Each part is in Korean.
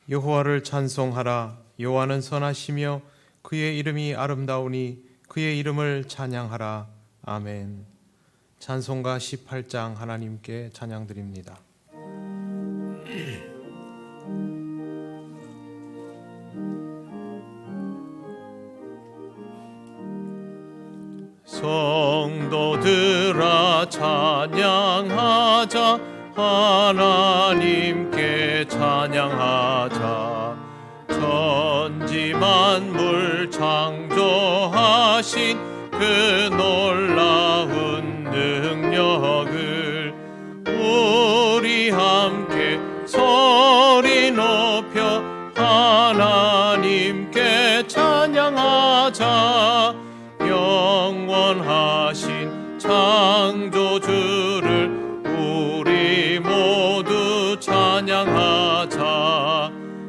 여호와를 찬송하라. 여호와는 선하시며 그의 이름이 아름다우니 그의 이름을 찬양하라. 아멘. 찬송가 18장 하나님께 찬양드립니다. 성도들아 찬양하자. 하나님께 찬양하자. 천지 만물 창조하신 그 놀라운 능력을 우리 함께 소리 높여 하나님께 찬양하자. 영원하신 창조주를 우리 모두 찬양하자.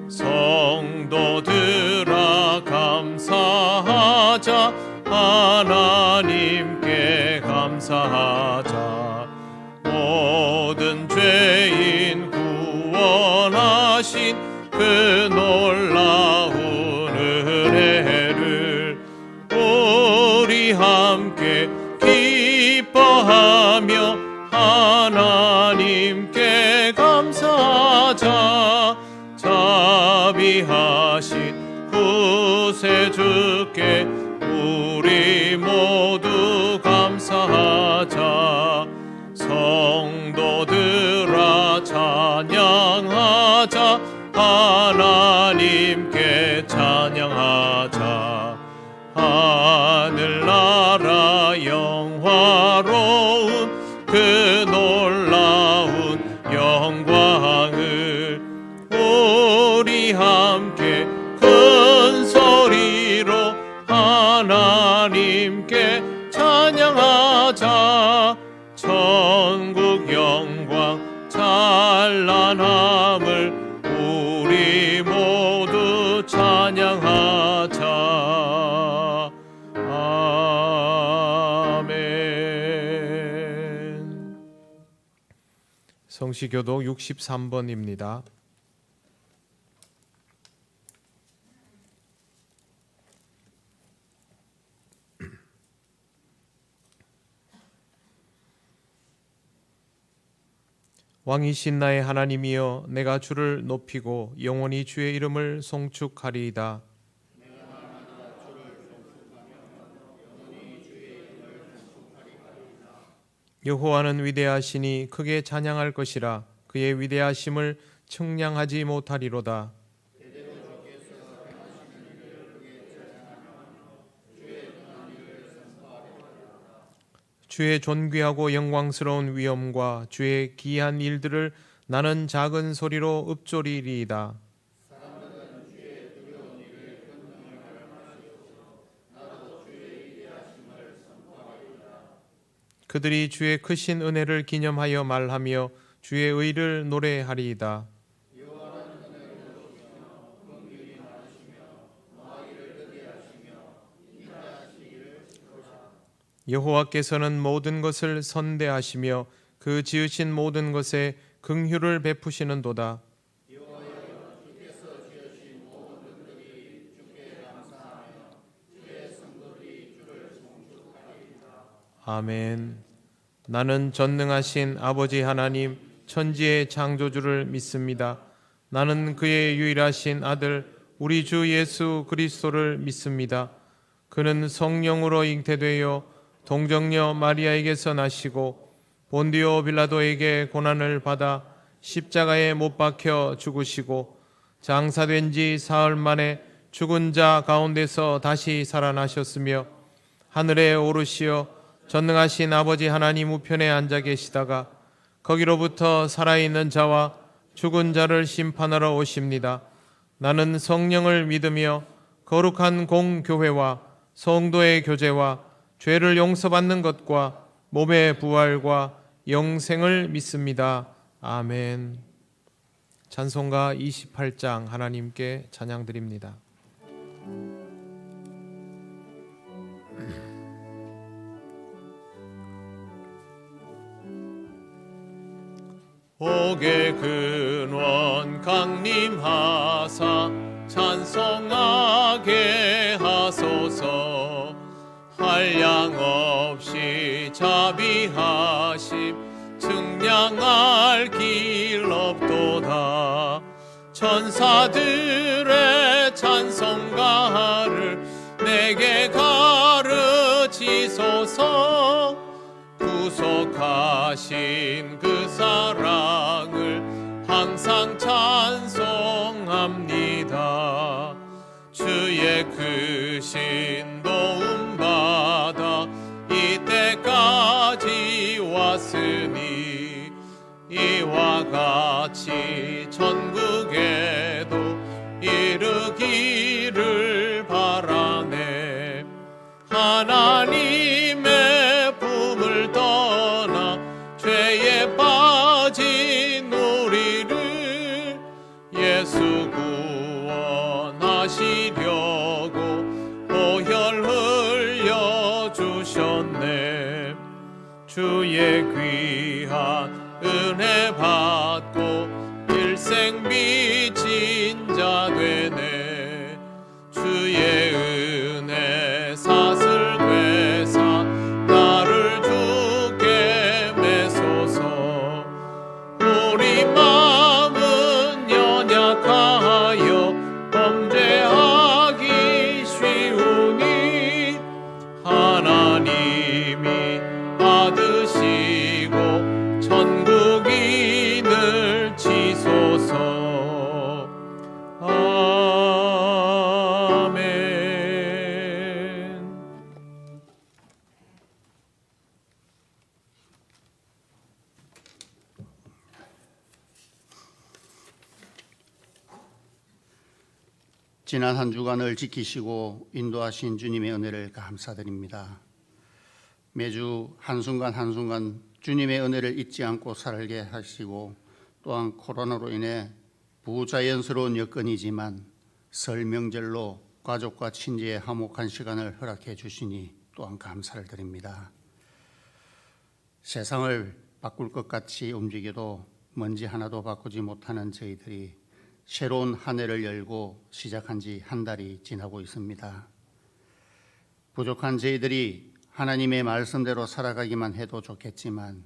성도들아 감사하자. 하나님께 감사하자. 모든 죄인 구원하신 그 놀라운 은혜를 우리 함께 기뻐하며 하나님께 감사하자. 자비하신 구세주께 우리 모두 감사하자. 성도들아 찬양하자. 하나님께 찬양하자. 하늘나라 영화로운 그 놀라운 영광을 우리 함께 큰 소리로 하나님께 찬양하자. 천국 영광 찬란함을 우리 모두 찬양하자. 아멘. 성시교독 63번입니다. 왕이신 나의 하나님이여, 내가 주를 높이고 영원히 주의 이름을 송축하리이다. 여호와는 위대하시니 크게 찬양할 것이라. 그의 위대하심을 측량하지 못하리로다. 주의 존귀하고 영광스러운 위엄과 주의 기이한 일들을 나는 작은 소리로 읊조리리이다. 그들이 주의 크신 은혜를 기념하여 말하며 주의 의를 노래하리이다. 여호와께서는 모든 것을 선대하시며 그 지으신 모든 것에 긍휼을 베푸시는도다. 아멘. 나는 전능하신 아버지 하나님 천지의 창조주를 믿습니다. 나는 그의 유일하신 아들 우리 주 예수 그리스도를 믿습니다. 그는 성령으로 잉태되어 동정녀 마리아에게서 나시고 본디오 빌라도에게 고난을 받아 십자가에 못 박혀 죽으시고 장사된 지 사흘 만에 죽은 자 가운데서 다시 살아나셨으며 하늘에 오르시어 전능하신 아버지 하나님 우편에 앉아 계시다가 거기로부터 살아있는 자와 죽은 자를 심판하러 오십니다. 나는 성령을 믿으며 거룩한 공교회와 성도의 교제와 죄를 용서받는 것과 몸의 부활과 영생을 믿습니다. 아멘. 찬송가 28장 하나님께 찬양드립니다. 복의 근원 강림하사 찬송하게 하소서. 한량 없이 자비하심 측량할 길 없도다. 천사들의 찬송가를 내게 가르치소서. 구속하신 그 사랑을 항상 찬송합니다. 주의 크신 도움받아 이때까지 왔으니 이와 같이 천국에도 이르기를 바라네. 하나님의 품을 떠나 죄에 빠진 우리를 예수 구원하시려고 보혈 흘려주셨네. 주의 귀한 은혜 받고 일생 빚진 자 되네. 주의 은혜 사슬 되사 나를 주께 매소서. 우리 마음은 연약하여 범죄하기 쉬우니 하나님이 받으시고 천국인을 치소서. 아멘. 지난 한 주간을 지키시고 인도하신 주님의 은혜를 감사드립니다. 매주 한순간 한순간 주님의 은혜를 잊지 않고 살게 하시고, 또한 코로나로 인해 부자연스러운 여건이지만 설 명절로 가족과 친지의 화목한 시간을 허락해 주시니 또한 감사를 드립니다. 세상을 바꿀 것 같이 움직여도 먼지 하나도 바꾸지 못하는 저희들이 새로운 한 해를 열고 시작한 지 한 달이 지나고 있습니다. 부족한 저희들이 하나님의 말씀대로 살아가기만 해도 좋겠지만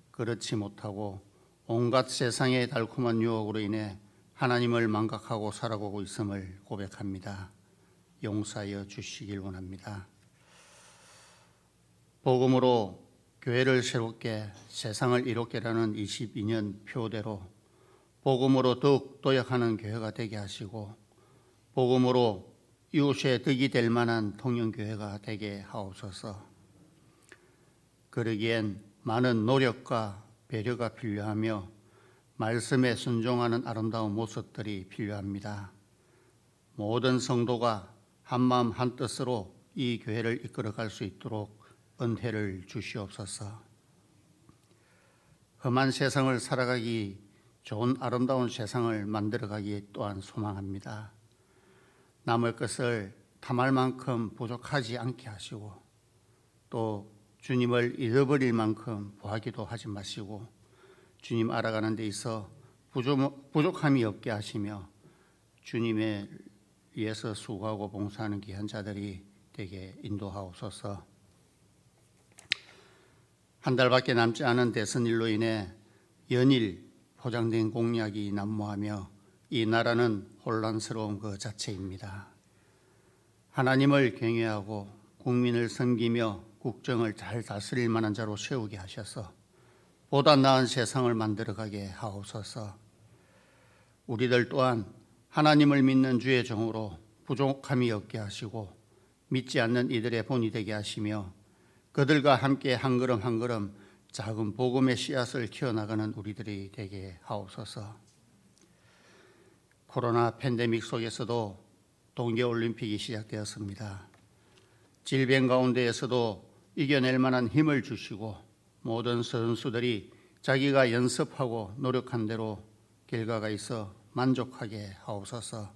그렇지 못하고 온갖 세상의 달콤한 유혹으로 인해 하나님을 망각하고 살아가고 있음을 고백합니다. 용서하여 주시길 원합니다. 복음으로 교회를 새롭게 세상을 이롭게라는 22년 표대로 복음으로 더욱 도약하는 교회가 되게 하시고, 복음으로 이웃의 덕이 될 만한 통영교회가 되게 하옵소서. 그러기엔 많은 노력과 배려가 필요하며 말씀에 순종하는 아름다운 모습들이 필요합니다. 모든 성도가 한마음 한뜻으로 이 교회를 이끌어갈 수 있도록 은혜를 주시옵소서. 험한 세상을 살아가기 좋은 아름다운 세상을 만들어가기 또한 소망합니다. 남의 것을 탐할 만큼 부족하지 않게 하시고, 또 주님을 잃어버릴 만큼 구하기도 하지 마시고, 주님 알아가는 데 있어 부족함이 없게 하시며 주님에 위해서 수고하고 봉사하는 귀한 자들이 되게 인도하옵소서. 한 달밖에 남지 않은 대선일로 인해 연일 포장된 공약이 난무하며 이 나라는 혼란스러운 그 자체입니다. 하나님을 경외하고 국민을 섬기며 국정을 잘 다스릴 만한 자로 세우게 하셔서 보다 나은 세상을 만들어가게 하옵소서. 우리들 또한 하나님을 믿는 주의 종으로 부족함이 없게 하시고 믿지 않는 이들의 본이 되게 하시며 그들과 함께 한 걸음 한 걸음 작은 복음의 씨앗을 키워나가는 우리들이 되게 하옵소서. 코로나 팬데믹 속에서도 동계올림픽이 시작되었습니다. 질병 가운데에서도 이겨낼 만한 힘을 주시고 모든 선수들이 자기가 연습하고 노력한 대로 결과가 있어 만족하게 하옵소서.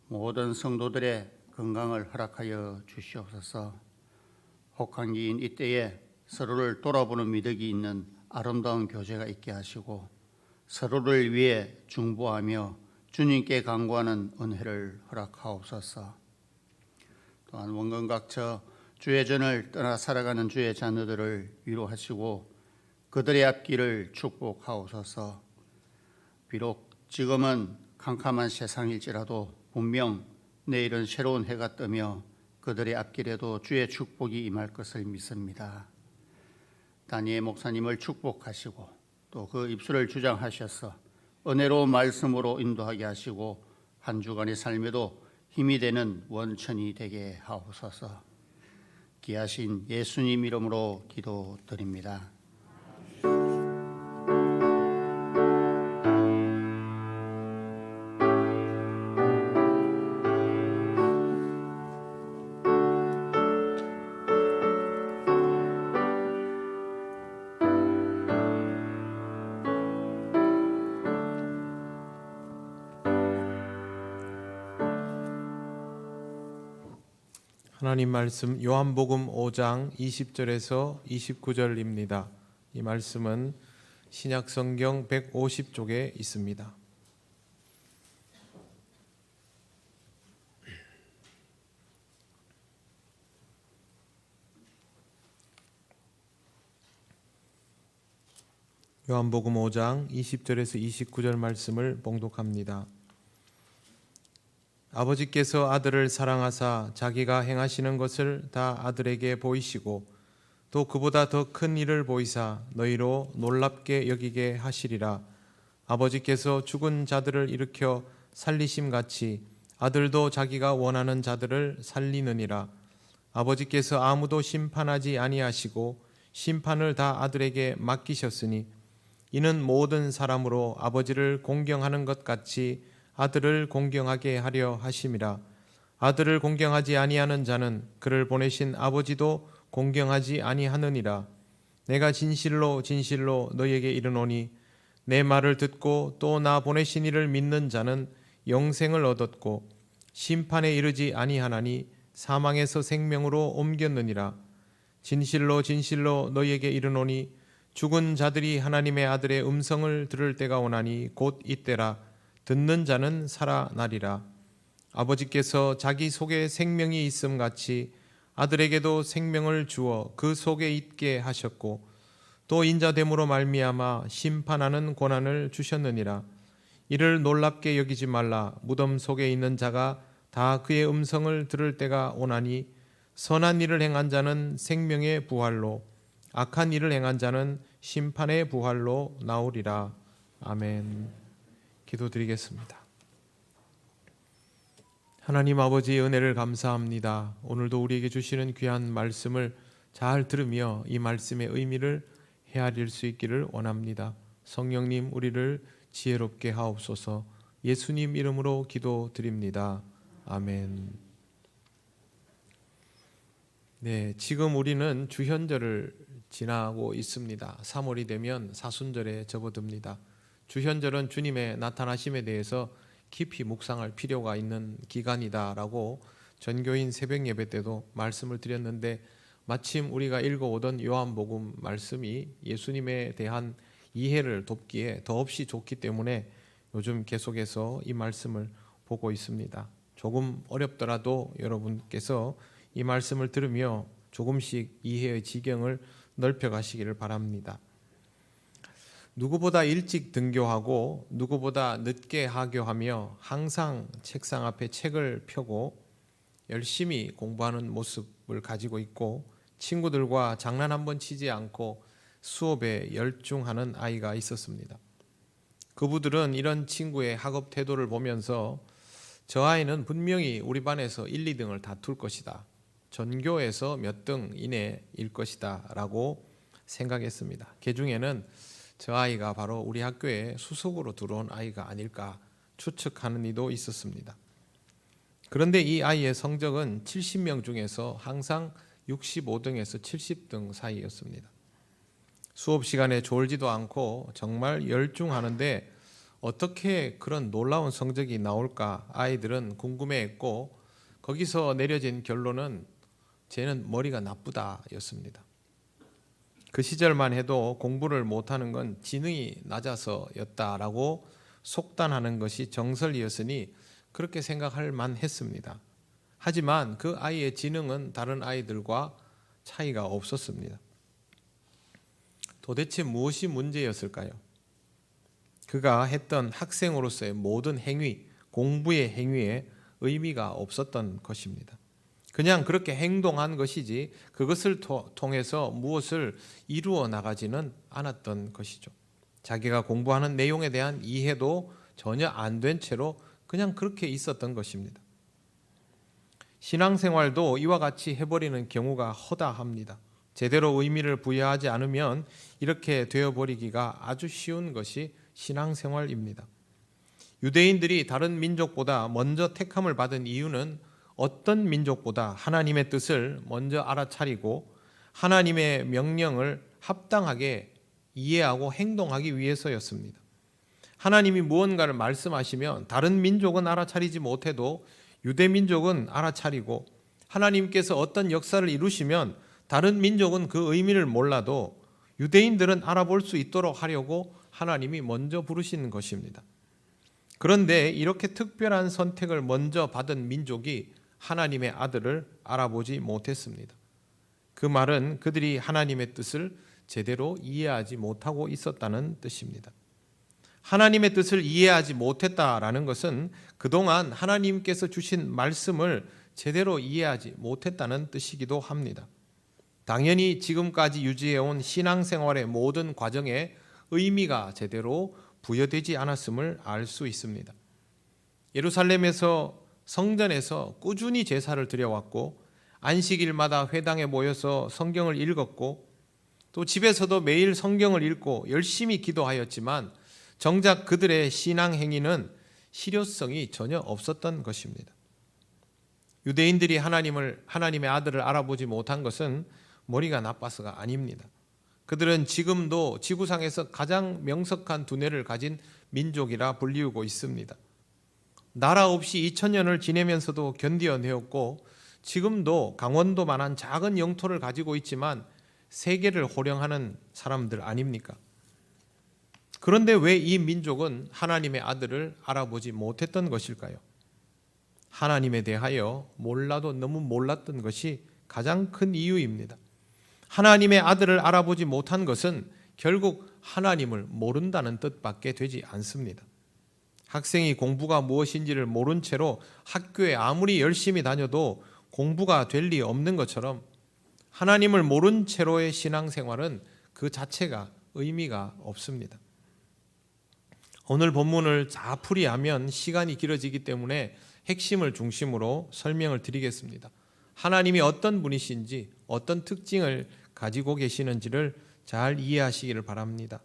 모든 성도들의 건강을 허락하여 주시옵소서. 혹한기인 이때에 서로를 돌아보는 미덕이 있는 아름다운 교제가 있게 하시고 서로를 위해 중보하며 주님께 간구하는 은혜를 허락하옵소서. 또한 원근각처 주의 전을 떠나 살아가는 주의 자녀들을 위로하시고 그들의 앞길을 축복하옵소서. 비록 지금은 캄캄한 세상일지라도 분명 내일은 새로운 해가 뜨며 그들의 앞길에도 주의 축복이 임할 것을 믿습니다. 다니엘 목사님을 축복하시고 또 그 입술을 주장하셔서 은혜로운 말씀으로 인도하게 하시고 한 주간의 삶에도 힘이 되는 원천이 되게 하옵소서. 귀하신 예수님 이름으로 기도드립니다. 하나님 말씀 요한복음 5장 20절에서 29절입니다. 이 말씀은 신약성경 150쪽에 있습니다. 요한복음 5장 20절에서 29절 말씀을 봉독합니다. 아버지께서 아들을 사랑하사 자기가 행하시는 것을 다 아들에게 보이시고 또 그보다 더 큰 일을 보이사 너희로 놀랍게 여기게 하시리라. 아버지께서 죽은 자들을 일으켜 살리심같이 아들도 자기가 원하는 자들을 살리느니라. 아버지께서 아무도 심판하지 아니하시고 심판을 다 아들에게 맡기셨으니 이는 모든 사람으로 아버지를 공경하는 것 같이 아들을 공경하게 하려 하심이라. 아들을 공경하지 아니하는 자는 그를 보내신 아버지도 공경하지 아니하느니라. 내가 진실로 진실로 너희에게 이르노니 내 말을 듣고 또 나 보내신 이를 믿는 자는 영생을 얻었고 심판에 이르지 아니하나니 사망에서 생명으로 옮겼느니라. 진실로 진실로 너희에게 이르노니 죽은 자들이 하나님의 아들의 음성을 들을 때가 오나니 곧 이때라. 듣는 자는 살아나리라. 아버지께서 자기 속에 생명이 있음 같이 아들에게도 생명을 주어 그 속에 있게 하셨고 또 인자됨으로 말미암아 심판하는 권한을 주셨느니라. 이를 놀랍게 여기지 말라. 무덤 속에 있는 자가 다 그의 음성을 들을 때가 오나니 선한 일을 행한 자는 생명의 부활로 악한 일을 행한 자는 심판의 부활로 나오리라. 아멘. 기도드리겠습니다. 하나님 아버지의 은혜를 감사합니다. 오늘도 우리에게 주시는 귀한 말씀을 잘 들으며 이 말씀의 의미를 헤아릴 수 있기를 원합니다. 성령님 우리를 지혜롭게 하옵소서. 예수님 이름으로 기도드립니다. 아멘. 네, 지금 우리는 주현절을 지나고 있습니다. 3월이 되면 사순절에 접어듭니다. 주현절은 주님의 나타나심에 대해서 깊이 묵상할 필요가 있는 기간이다라고 전교인 새벽 예배 때도 말씀을 드렸는데 마침 우리가 읽어오던 요한복음 말씀이 예수님에 대한 이해를 돕기에 더없이 좋기 때문에 요즘 계속해서 이 말씀을 보고 있습니다. 조금 어렵더라도 여러분께서 이 말씀을 들으며 조금씩 이해의 지경을 넓혀가시기를 바랍니다. 누구보다 일찍 등교하고 누구보다 늦게 하교하며 항상 책상 앞에 책을 펴고 열심히 공부하는 모습을 가지고 있고 친구들과 장난 한번 치지 않고 수업에 열중하는 아이가 있었습니다. 그부들은 이런 친구의 학업 태도를 보면서 저 아이는 분명히 우리 반에서 1, 2등을 다툴 것이다. 전교에서 몇 등 이내일 것이다 라고 생각했습니다. 그 중에는 저 아이가 바로 우리 학교에 수석으로 들어온 아이가 아닐까 추측하는 이도 있었습니다. 그런데 이 아이의 성적은 70명 중에서 항상 65등에서 70등 사이였습니다. 수업 시간에 졸지도 않고 정말 열중하는데 어떻게 그런 놀라운 성적이 나올까 아이들은 궁금해했고 거기서 내려진 결론은 쟤는 머리가 나쁘다였습니다. 그 시절만 해도 공부를 못하는 건 지능이 낮아서였다라고 속단하는 것이 정설이었으니 그렇게 생각할 만했습니다. 하지만 그 아이의 지능은 다른 아이들과 차이가 없었습니다. 도대체 무엇이 문제였을까요? 그가 했던 학생으로서의 모든 행위, 공부의 행위에 의미가 없었던 것입니다. 그냥 그렇게 행동한 것이지 그것을 통해서 무엇을 이루어 나가지는 않았던 것이죠. 자기가 공부하는 내용에 대한 이해도 전혀 안 된 채로 그냥 그렇게 있었던 것입니다. 신앙생활도 이와 같이 해버리는 경우가 허다합니다. 제대로 의미를 부여하지 않으면 이렇게 되어버리기가 아주 쉬운 것이 신앙생활입니다. 유대인들이 다른 민족보다 먼저 택함을 받은 이유는 어떤 민족보다 하나님의 뜻을 먼저 알아차리고 하나님의 명령을 합당하게 이해하고 행동하기 위해서였습니다. 하나님이 무언가를 말씀하시면 다른 민족은 알아차리지 못해도 유대 민족은 알아차리고, 하나님께서 어떤 역사를 이루시면 다른 민족은 그 의미를 몰라도 유대인들은 알아볼 수 있도록 하려고 하나님이 먼저 부르시는 것입니다. 그런데 이렇게 특별한 선택을 먼저 받은 민족이 하나님의 아들을 알아보지 못했습니다. 그 말은 그들이 하나님의 뜻을 제대로 이해하지 못하고 있었다는 뜻입니다. 하나님의 뜻을 이해하지 못했다라는 것은 그동안 하나님께서 주신 말씀을 제대로 이해하지 못했다는 뜻이기도 합니다. 당연히 지금까지 유지해온 신앙생활의 모든 과정에 의미가 제대로 부여되지 않았음을 알 수 있습니다. 예루살렘에서 성전에서 꾸준히 제사를 드려왔고, 안식일마다 회당에 모여서 성경을 읽었고, 또 집에서도 매일 성경을 읽고 열심히 기도하였지만 정작 그들의 신앙 행위는 실효성이 전혀 없었던 것입니다. 유대인들이 하나님의 아들을 알아보지 못한 것은 머리가 나빠서가 아닙니다. 그들은 지금도 지구상에서 가장 명석한 두뇌를 가진 민족이라 불리우고 있습니다. 나라 없이 2000년을 지내면서도 견디어내었고, 지금도 강원도만한 작은 영토를 가지고 있지만 세계를 호령하는 사람들 아닙니까? 그런데 왜 이 민족은 하나님의 아들을 알아보지 못했던 것일까요? 하나님에 대하여 몰라도 너무 몰랐던 것이 가장 큰 이유입니다. 하나님의 아들을 알아보지 못한 것은 결국 하나님을 모른다는 뜻밖에 되지 않습니다. 학생이 공부가 무엇인지를 모른 채로 학교에 아무리 열심히 다녀도 공부가 될 리 없는 것처럼 하나님을 모른 채로의 신앙생활은 그 자체가 의미가 없습니다. 오늘 본문을 자풀이하면 시간이 길어지기 때문에 핵심을 중심으로 설명을 드리겠습니다. 하나님이 어떤 분이신지, 어떤 특징을 가지고 계시는지를 잘 이해하시기를 바랍니다.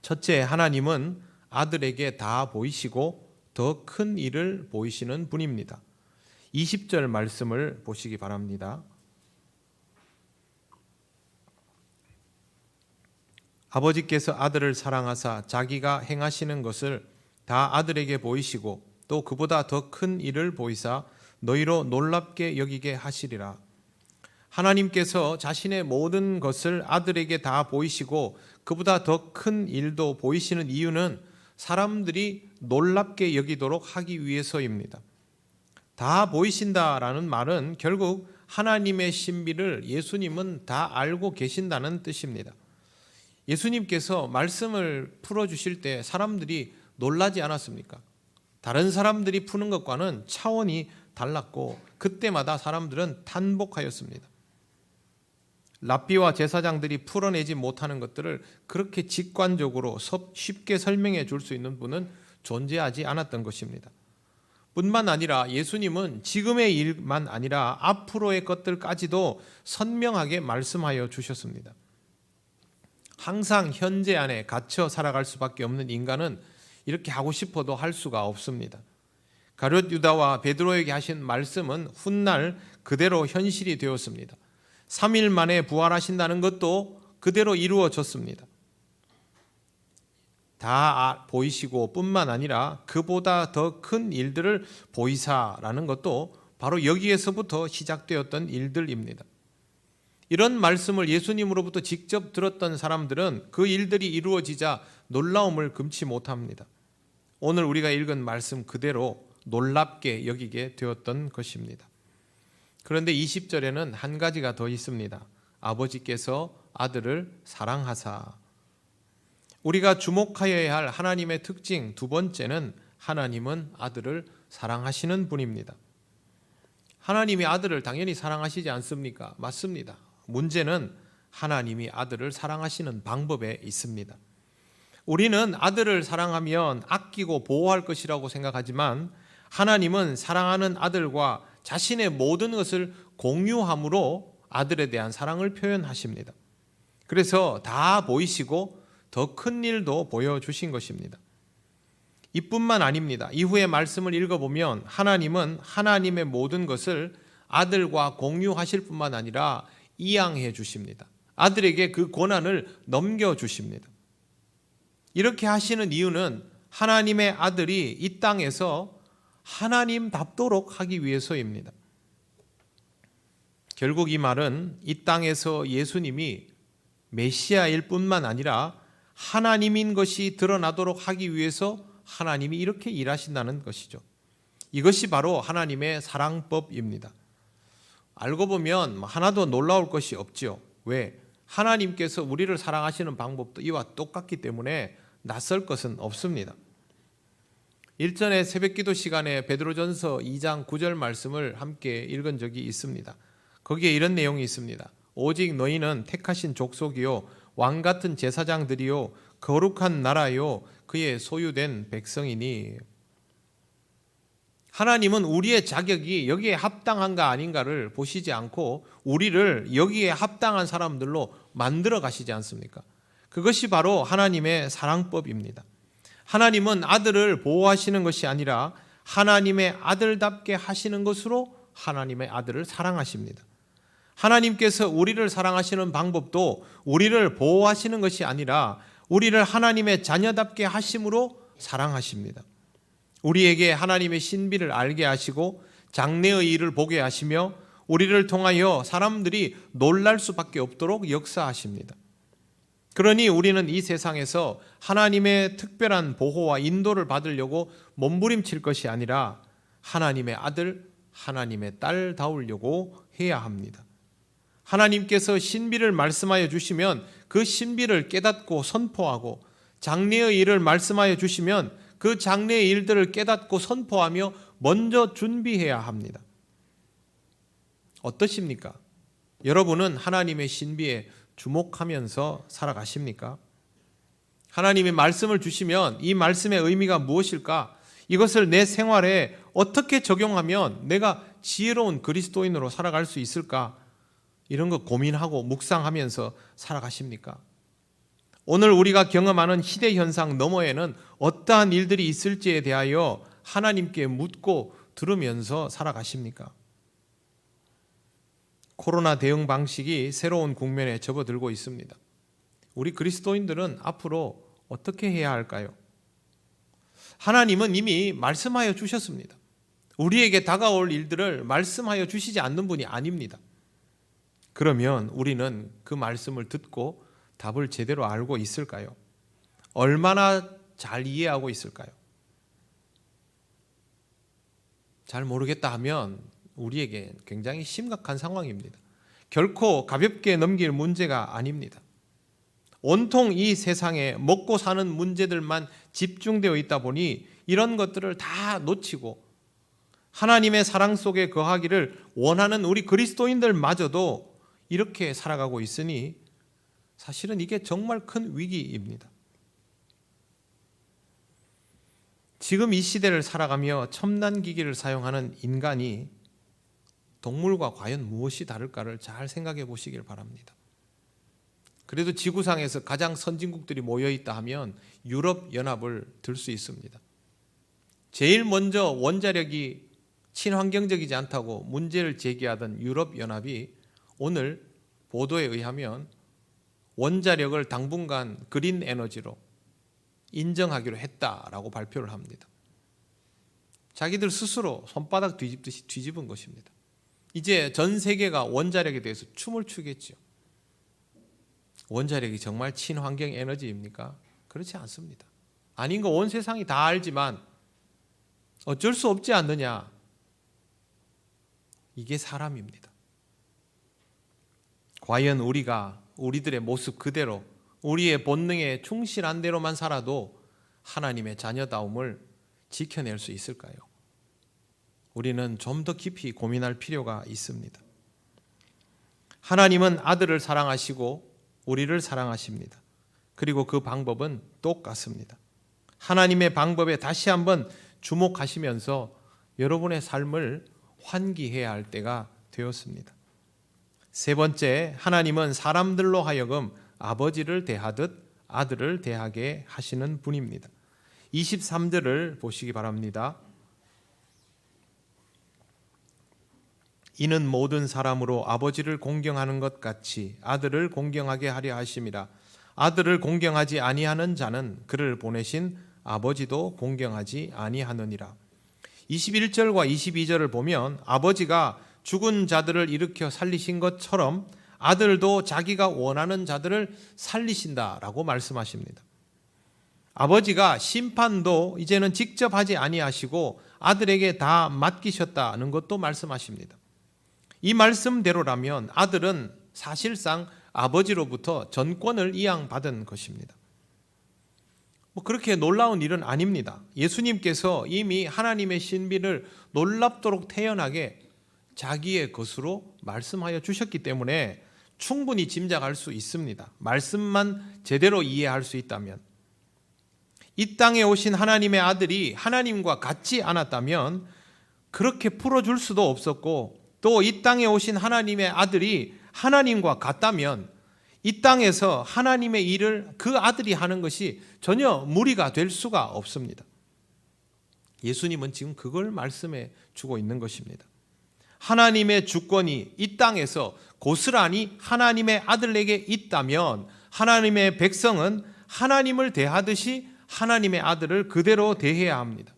첫째, 하나님은 아들에게 다 보이시고 더 큰 일을 보이시는 분입니다. 20절 말씀을 보시기 바랍니다. 아버지께서 아들을 사랑하사 자기가 행하시는 것을 다 아들에게 보이시고 또 그보다 더 큰 일을 보이사 너희로 놀랍게 여기게 하시리라. 하나님께서 자신의 모든 것을 아들에게 다 보이시고 그보다 더 큰 일도 보이시는 이유는 사람들이 놀랍게 여기도록 하기 위해서입니다. 다 보이신다라는 말은 결국 하나님의 신비를 예수님은 다 알고 계신다는 뜻입니다. 예수님께서 말씀을 풀어주실 때 사람들이 놀라지 않았습니까? 다른 사람들이 푸는 것과는 차원이 달랐고 그때마다 사람들은 탄복하였습니다. 랍비와 제사장들이 풀어내지 못하는 것들을 그렇게 직관적으로 쉽게 설명해 줄 수 있는 분은 존재하지 않았던 것입니다. 뿐만 아니라 예수님은 지금의 일만 아니라 앞으로의 것들까지도 선명하게 말씀하여 주셨습니다. 항상 현재 안에 갇혀 살아갈 수밖에 없는 인간은 이렇게 하고 싶어도 할 수가 없습니다. 가룟 유다와 베드로에게 하신 말씀은 훗날 그대로 현실이 되었습니다. 3일 만에 부활하신다는 것도 그대로 이루어졌습니다. 다 보이시고 뿐만 아니라 그보다 더 큰 일들을 보이사라는 것도 바로 여기에서부터 시작되었던 일들입니다. 이런 말씀을 예수님으로부터 직접 들었던 사람들은 그 일들이 이루어지자 놀라움을 금치 못합니다. 오늘 우리가 읽은 말씀 그대로 놀랍게 여기게 되었던 것입니다. 그런데 20절에는 한 가지가 더 있습니다. 아버지께서 아들을 사랑하사. 우리가 주목하여야 할 하나님의 특징 두 번째는 하나님은 아들을 사랑하시는 분입니다. 하나님이 아들을 당연히 사랑하시지 않습니까? 맞습니다. 문제는 하나님이 아들을 사랑하시는 방법에 있습니다. 우리는 아들을 사랑하면 아끼고 보호할 것이라고 생각하지만 하나님은 사랑하는 아들과 자신의 모든 것을 공유함으로 아들에 대한 사랑을 표현하십니다. 그래서 다 보이시고 더 큰 일도 보여주신 것입니다. 이뿐만 아닙니다. 이후의 말씀을 읽어보면 하나님은 하나님의 모든 것을 아들과 공유하실 뿐만 아니라 이양해 주십니다. 아들에게 그 권한을 넘겨주십니다. 이렇게 하시는 이유는 하나님의 아들이 이 땅에서 하나님답도록 하기 위해서입니다. 결국 이 말은 이 땅에서 예수님이 메시아일 뿐만 아니라 하나님인 것이 드러나도록 하기 위해서 하나님이 이렇게 일하신다는 것이죠. 이것이 바로 하나님의 사랑법입니다. 알고 보면 하나도 놀라울 것이 없죠. 왜? 하나님께서 우리를 사랑하시는 방법도 이와 똑같기 때문에 낯설 것은 없습니다. 일전에 새벽기도 시간에 베드로전서 2장 9절 말씀을 함께 읽은 적이 있습니다. 거기에 이런 내용이 있습니다. 오직 너희는 택하신 족속이요 왕같은 제사장들이요 거룩한 나라요 그의 소유된 백성이니. 하나님은 우리의 자격이 여기에 합당한가 아닌가를 보시지 않고 우리를 여기에 합당한 사람들로 만들어 가시지 않습니까? 그것이 바로 하나님의 사랑법입니다. 하나님은 아들을 보호하시는 것이 아니라 하나님의 아들답게 하시는 것으로 하나님의 아들을 사랑하십니다. 하나님께서 우리를 사랑하시는 방법도 우리를 보호하시는 것이 아니라 우리를 하나님의 자녀답게 하심으로 사랑하십니다. 우리에게 하나님의 신비를 알게 하시고 장래의 일을 보게 하시며 우리를 통하여 사람들이 놀랄 수밖에 없도록 역사하십니다. 그러니 우리는 이 세상에서 하나님의 특별한 보호와 인도를 받으려고 몸부림칠 것이 아니라 하나님의 아들, 하나님의 딸다우려고 해야 합니다. 하나님께서 신비를 말씀하여 주시면 그 신비를 깨닫고 선포하고 장래의 일을 말씀하여 주시면 그 장래의 일들을 깨닫고 선포하며 먼저 준비해야 합니다. 어떠십니까? 여러분은 하나님의 신비에 주목하면서 살아가십니까? 하나님의 말씀을 주시면 이 말씀의 의미가 무엇일까? 이것을 내 생활에 어떻게 적용하면 내가 지혜로운 그리스도인으로 살아갈 수 있을까? 이런 거 고민하고 묵상하면서 살아가십니까? 오늘 우리가 경험하는 희대 현상 너머에는 어떠한 일들이 있을지에 대하여 하나님께 묻고 들으면서 살아가십니까? 코로나 대응 방식이 새로운 국면에 접어들고 있습니다. 우리 그리스도인들은 앞으로 어떻게 해야 할까요? 하나님은 이미 말씀하여 주셨습니다. 우리에게 다가올 일들을 말씀하여 주시지 않는 분이 아닙니다. 그러면 우리는 그 말씀을 듣고 답을 제대로 알고 있을까요? 얼마나 잘 이해하고 있을까요? 잘 모르겠다 하면 우리에게 굉장히 심각한 상황입니다. 결코 가볍게 넘길 문제가 아닙니다. 온통 이 세상에 먹고 사는 문제들만 집중되어 있다 보니 이런 것들을 다 놓치고 하나님의 사랑 속에 거하기를 원하는 우리 그리스도인들마저도 이렇게 살아가고 있으니 사실은 이게 정말 큰 위기입니다. 지금 이 시대를 살아가며 첨단 기기를 사용하는 인간이 동물과 과연 무엇이 다를까를 잘 생각해 보시길 바랍니다. 그래도 지구상에서 가장 선진국들이 모여있다 하면 유럽연합을 들 수 있습니다. 제일 먼저 원자력이 친환경적이지 않다고 문제를 제기하던 유럽연합이 오늘 보도에 의하면 원자력을 당분간 그린 에너지로 인정하기로 했다라고 발표를 합니다. 자기들 스스로 손바닥 뒤집듯이 뒤집은 것입니다. 이제 전 세계가 원자력에 대해서 춤을 추겠죠. 원자력이 정말 친환경 에너지입니까? 그렇지 않습니다. 아닌 거 온 세상이 다 알지만 어쩔 수 없지 않느냐. 이게 사람입니다. 과연 우리가 우리들의 모습 그대로 우리의 본능에 충실한 대로만 살아도 하나님의 자녀다움을 지켜낼 수 있을까요? 우리는 좀 더 깊이 고민할 필요가 있습니다. 하나님은 아들을 사랑하시고 우리를 사랑하십니다. 그리고 그 방법은 똑같습니다. 하나님의 방법에 다시 한번 주목하시면서 여러분의 삶을 환기해야 할 때가 되었습니다. 세 번째, 하나님은 사람들로 하여금 아버지를 대하듯 아들을 대하게 하시는 분입니다. 23절을 보시기 바랍니다. 이는 모든 사람으로 아버지를 공경하는 것 같이 아들을 공경하게 하려 하심이라. 아들을 공경하지 아니하는 자는 그를 보내신 아버지도 공경하지 아니하느니라. 21절과 22절을 보면 아버지가 죽은 자들을 일으켜 살리신 것처럼 아들도 자기가 원하는 자들을 살리신다라고 말씀하십니다. 아버지가 심판도 이제는 직접 하지 아니하시고 아들에게 다 맡기셨다는 것도 말씀하십니다. 이 말씀대로라면 아들은 사실상 아버지로부터 전권을 이양받은 것입니다. 그렇게 놀라운 일은 아닙니다. 예수님께서 이미 하나님의 신비를 놀랍도록 태연하게 자기의 것으로 말씀하여 주셨기 때문에 충분히 짐작할 수 있습니다. 말씀만 제대로 이해할 수 있다면. 이 땅에 오신 하나님의 아들이 하나님과 같지 않았다면 그렇게 풀어줄 수도 없었고, 또 이 땅에 오신 하나님의 아들이 하나님과 같다면 이 땅에서 하나님의 일을 그 아들이 하는 것이 전혀 무리가 될 수가 없습니다. 예수님은 지금 그걸 말씀해 주고 있는 것입니다. 하나님의 주권이 이 땅에서 고스란히 하나님의 아들에게 있다면 하나님의 백성은 하나님을 대하듯이 하나님의 아들을 그대로 대해야 합니다.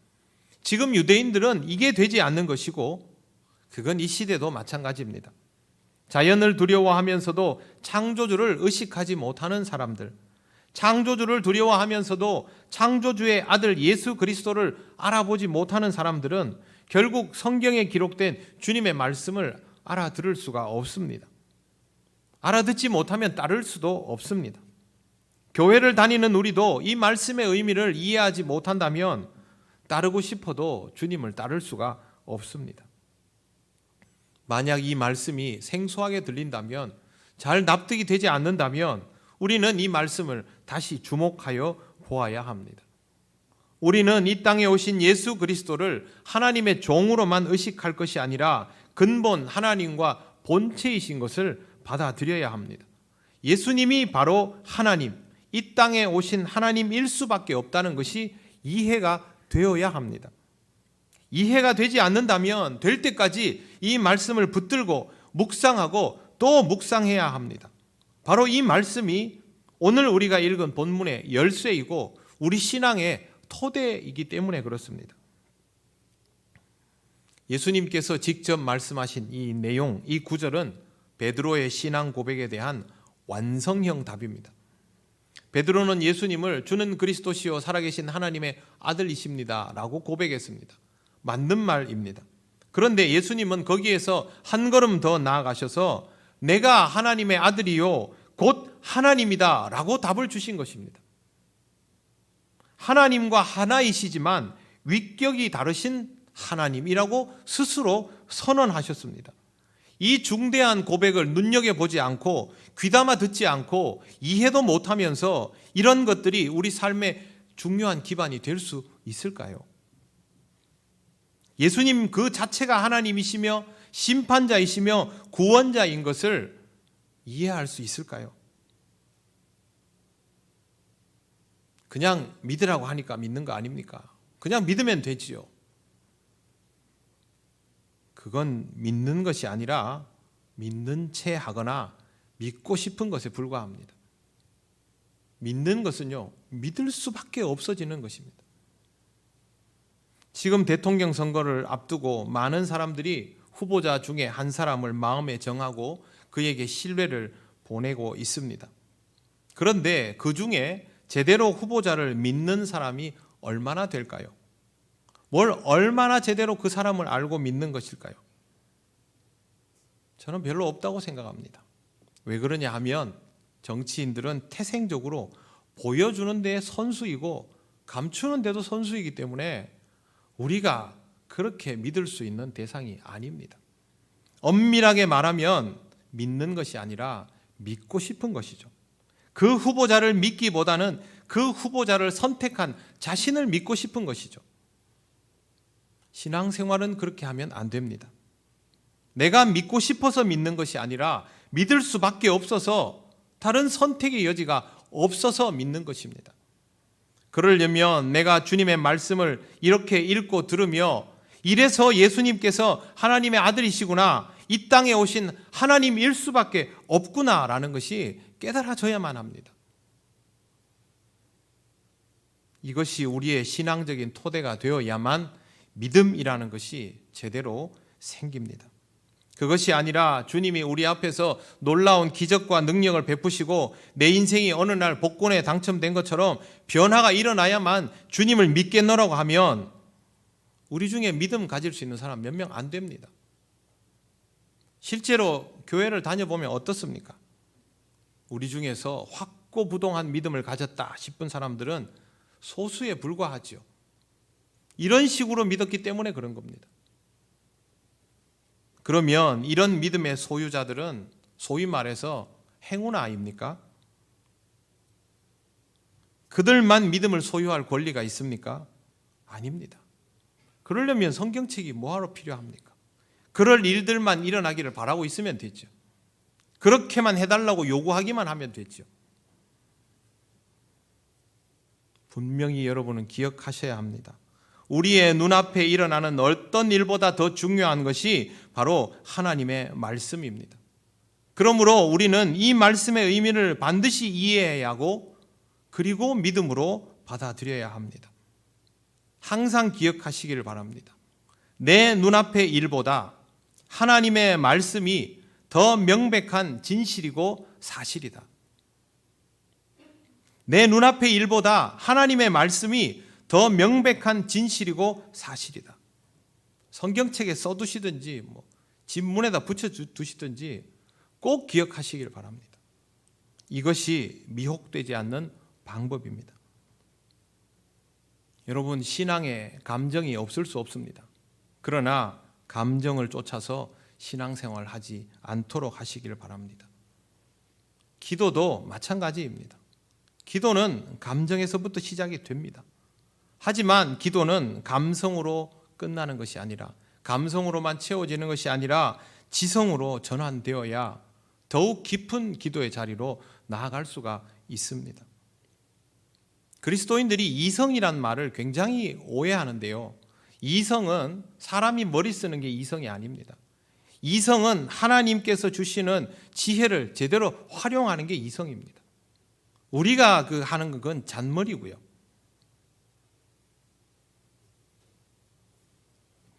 지금 유대인들은 이게 되지 않는 것이고 그건 이 시대도 마찬가지입니다. 자연을 두려워하면서도 창조주를 의식하지 못하는 사람들, 창조주를 두려워하면서도 창조주의 아들 예수 그리스도를 알아보지 못하는 사람들은 결국 성경에 기록된 주님의 말씀을 알아들을 수가 없습니다. 알아듣지 못하면 따를 수도 없습니다. 교회를 다니는 우리도 이 말씀의 의미를 이해하지 못한다면 따르고 싶어도 주님을 따를 수가 없습니다. 만약 이 말씀이 생소하게 들린다면, 잘 납득이 되지 않는다면 우리는 이 말씀을 다시 주목하여 보아야 합니다. 우리는 이 땅에 오신 예수 그리스도를 하나님의 종으로만 의식할 것이 아니라 근본 하나님과 본체이신 것을 받아들여야 합니다. 예수님이 바로 하나님, 이 땅에 오신 하나님일 수밖에 없다는 것이 이해가 되어야 합니다. 이해가 되지 않는다면 될 때까지 이 말씀을 붙들고 묵상하고 또 묵상해야 합니다. 바로 이 말씀이 오늘 우리가 읽은 본문의 열쇠이고 우리 신앙의 토대이기 때문에 그렇습니다. 예수님께서 직접 말씀하신 이 내용, 이 구절은 베드로의 신앙 고백에 대한 완성형 답입니다. 베드로는 예수님을 주는 그리스도시요 살아계신 하나님의 아들이십니다 라고 고백했습니다. 맞는 말입니다. 그런데 예수님은 거기에서 한 걸음 더 나아가셔서 내가 하나님의 아들이요 곧 하나님이다 라고 답을 주신 것입니다. 하나님과 하나이시지만 위격이 다르신 하나님이라고 스스로 선언하셨습니다. 이 중대한 고백을 눈여겨보지 않고 귀담아 듣지 않고 이해도 못하면서 이런 것들이 우리 삶의 중요한 기반이 될 수 있을까요? 예수님 그 자체가 하나님이시며 심판자이시며 구원자인 것을 이해할 수 있을까요? 그냥 믿으라고 하니까 믿는 거 아닙니까? 그냥 믿으면 되지요. 그건 믿는 것이 아니라 믿는 채 하거나 믿고 싶은 것에 불과합니다. 믿는 것은요, 믿을 수밖에 없어지는 것입니다. 지금 대통령 선거를 앞두고 많은 사람들이 후보자 중에 한 사람을 마음에 정하고 그에게 신뢰를 보내고 있습니다. 그런데 그 중에 제대로 후보자를 믿는 사람이 얼마나 될까요? 뭘 얼마나 제대로 그 사람을 알고 믿는 것일까요? 저는 별로 없다고 생각합니다. 왜 그러냐 하면 정치인들은 태생적으로 보여주는 데 선수이고 감추는 데도 선수이기 때문에 우리가 그렇게 믿을 수 있는 대상이 아닙니다. 엄밀하게 말하면 믿는 것이 아니라 믿고 싶은 것이죠. 그 후보자를 믿기보다는 그 후보자를 선택한 자신을 믿고 싶은 것이죠. 신앙생활은 그렇게 하면 안 됩니다. 내가 믿고 싶어서 믿는 것이 아니라 믿을 수밖에 없어서 다른 선택의 여지가 없어서 믿는 것입니다. 그러려면 내가 주님의 말씀을 이렇게 읽고 들으며 이래서 예수님께서 하나님의 아들이시구나, 이 땅에 오신 하나님일 수밖에 없구나라는 것이 깨달아져야만 합니다. 이것이 우리의 신앙적인 토대가 되어야만 믿음이라는 것이 제대로 생깁니다. 그것이 아니라 주님이 우리 앞에서 놀라운 기적과 능력을 베푸시고 내 인생이 어느 날 복권에 당첨된 것처럼 변화가 일어나야만 주님을 믿겠노라고 하면 우리 중에 믿음 가질 수 있는 사람 몇 명 안 됩니다. 실제로 교회를 다녀보면 어떻습니까? 우리 중에서 확고부동한 믿음을 가졌다 싶은 사람들은 소수에 불과하지요. 이런 식으로 믿었기 때문에 그런 겁니다. 그러면 이런 믿음의 소유자들은 소위 말해서 행운 아닙니까? 그들만 믿음을 소유할 권리가 있습니까? 아닙니다. 그러려면 성경책이 뭐하러 필요합니까? 그럴 일들만 일어나기를 바라고 있으면 되죠. 그렇게만 해달라고 요구하기만 하면 되죠. 분명히 여러분은 기억하셔야 합니다. 우리의 눈앞에 일어나는 어떤 일보다 더 중요한 것이 바로 하나님의 말씀입니다. 그러므로 우리는 이 말씀의 의미를 반드시 이해해야 하고 그리고 믿음으로 받아들여야 합니다. 항상 기억하시기를 바랍니다. 내 눈앞의 일보다 하나님의 말씀이 더 명백한 진실이고 사실이다. 내 눈앞의 일보다 하나님의 말씀이 더 명백한 진실이고 사실이다. 성경책에 써두시든지 집 문에다 붙여두시든지 꼭 기억하시길 바랍니다. 이것이 미혹되지 않는 방법입니다. 여러분, 신앙에 감정이 없을 수 없습니다. 그러나 감정을 쫓아서 신앙생활을 하지 않도록 하시기를 바랍니다. 기도도 마찬가지입니다. 기도는 감정에서부터 시작이 됩니다. 하지만 기도는 감성으로 끝나는 것이 아니라 감성으로만 채워지는 것이 아니라 지성으로 전환되어야 더욱 깊은 기도의 자리로 나아갈 수가 있습니다. 그리스도인들이 이성이란 말을 굉장히 오해하는데요. 이성은 사람이 머리 쓰는 게 이성이 아닙니다. 이성은 하나님께서 주시는 지혜를 제대로 활용하는 게 이성입니다. 우리가 하는 건 잔머리고요.